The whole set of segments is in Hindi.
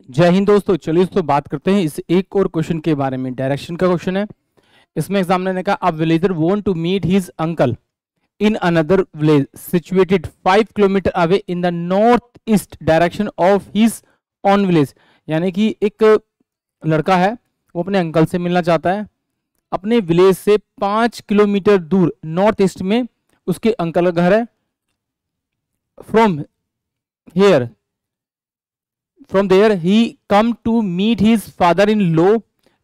जय हिंद दोस्तों। चलिए दोस्तों बात करते हैं इस एक और क्वेश्चन के बारे में। डायरेक्शन का क्वेश्चन है। इसमें एग्जामिनर ने कहा a villager want to meet his uncle in another village situated 5 kilometre away in the north east direction of his own village. यानी कि एक लड़का है, वो अपने अंकल से मिलना चाहता है अपने विलेज से 5 किलोमीटर दूर नॉर्थ ईस्ट में उसके अंकल का घर है। From here From there, he come to meet his father-in-law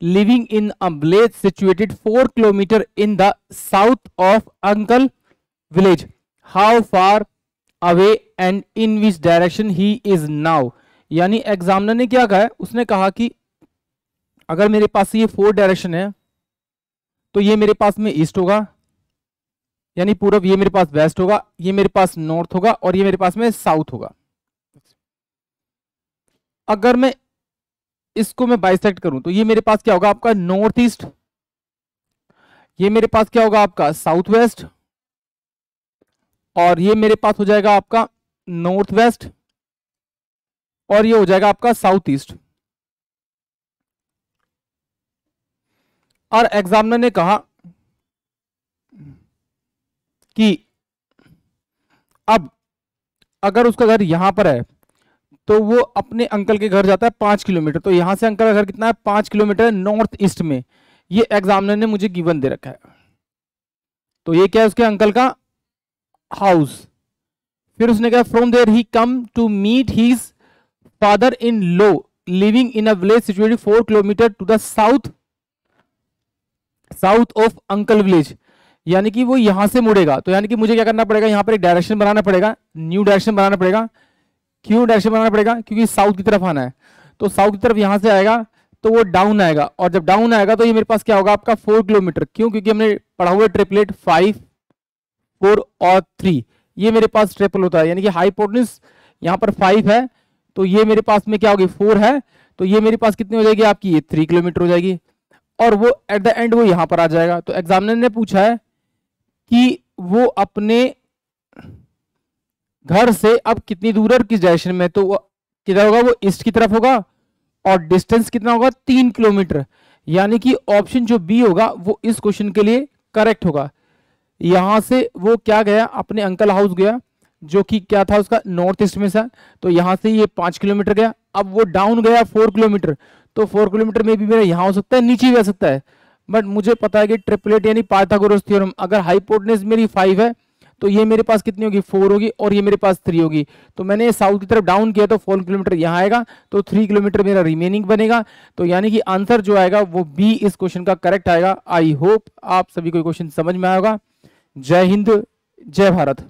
living in a village situated 4 kilometer in the south of uncle village. How far away and in which direction he is now? यानी एग्जामिनर ने क्या कहा है, उसने कहा कि अगर मेरे पास ये 4 डायरेक्शन है तो ये मेरे पास में ईस्ट होगा यानी पूर्व, ये मेरे पास वेस्ट होगा, ये मेरे पास नॉर्थ होगा और ये मेरे पास में साउथ होगा। अगर मैं इसको मैं बाइसेक्ट करूं तो ये मेरे पास क्या होगा आपका नॉर्थ ईस्ट, ये मेरे पास क्या होगा आपका साउथ वेस्ट और ये मेरे पास हो जाएगा आपका नॉर्थ वेस्ट और ये हो जाएगा आपका साउथ ईस्ट। और एग्जामिनर ने कहा कि अब अगर उसका घर यहां पर है तो वो अपने अंकल के घर जाता है 5 किलोमीटर, तो यहां से अंकल का घर कितना है 5 किलोमीटर नॉर्थ ईस्ट में। ये एग्जामिनर ने मुझे गिवन दे रखा है, तो ये क्या है उसके अंकल का हाउस। फिर उसने कहा from there he come to meet his father in law living in a village situated 4 kilometre to the south of uncle village. यानी कि वो यहां से मुड़ेगा, तो यानी कि मुझे क्या करना पड़ेगा, यहां पर एक डायरेक्शन बनाना पड़ेगा, न्यू डायरेक्शन बनाना पड़ेगा। क्यों डायरेक्शन बनाना पड़ेगा, क्योंकि साउथ की तरफ आना है, तो साउथ की तरफ यहां से आएगा तो वो डाउन आएगा और जब डाउन आएगा तो ये मेरे पास क्या होगा आपका 4 किलोमीटर। क्यों, क्योंकि हमने पढ़ा हुआ ट्रिपलेट 5 4 और 3, ये मेरे पास ट्रिपल होता है। यानी कि हाइपोटेन्यूज यहां पर 5 है तो ये मेरे पास में क्या होगी 4 है, तो ये मेरे पास कितनी हो जाएगी आपकी, ये 3 किलोमीटर हो जाएगी और वो एट द एंड वो यहां पर आ जाएगा। तो एग्जामिनर ने पूछा है कि वो अपने घर से अब कितनी दूर है और किस डायरेक्शन में, तो वो किधर होगा, वो ईस्ट की तरफ होगा और डिस्टेंस कितना होगा 3 किलोमीटर। यानी कि ऑप्शन जो बी होगा वो इस क्वेश्चन के लिए करेक्ट होगा। यहां से वो क्या गया, अपने अंकल हाउस गया जो कि क्या था उसका नॉर्थ ईस्ट में से, तो यहां से ये 5 किलोमीटर गया। अब वो डाउन गया 4 किलोमीटर, तो 4 किलोमीटर में भी मेरा यहां हो सकता है, नीचे भी आ सकता है, बट मुझे पता है कि ट्रिपलेट यानी पाइथागोरस थ्योरम, अगर हाइपोटेन्यूज मेरी 5 है तो ये मेरे पास कितनी होगी 4 होगी और ये मेरे पास 3 होगी। तो मैंने साउथ की तरफ डाउन किया तो 4 किलोमीटर यहाँ आएगा, तो 3 किलोमीटर मेरा रिमेनिंग बनेगा। तो यानी कि आंसर जो आएगा वो बी इस क्वेश्चन का करेक्ट आएगा। आई होप आप सभी को क्वेश्चन समझ में आएगा। जय हिंद, जय भारत।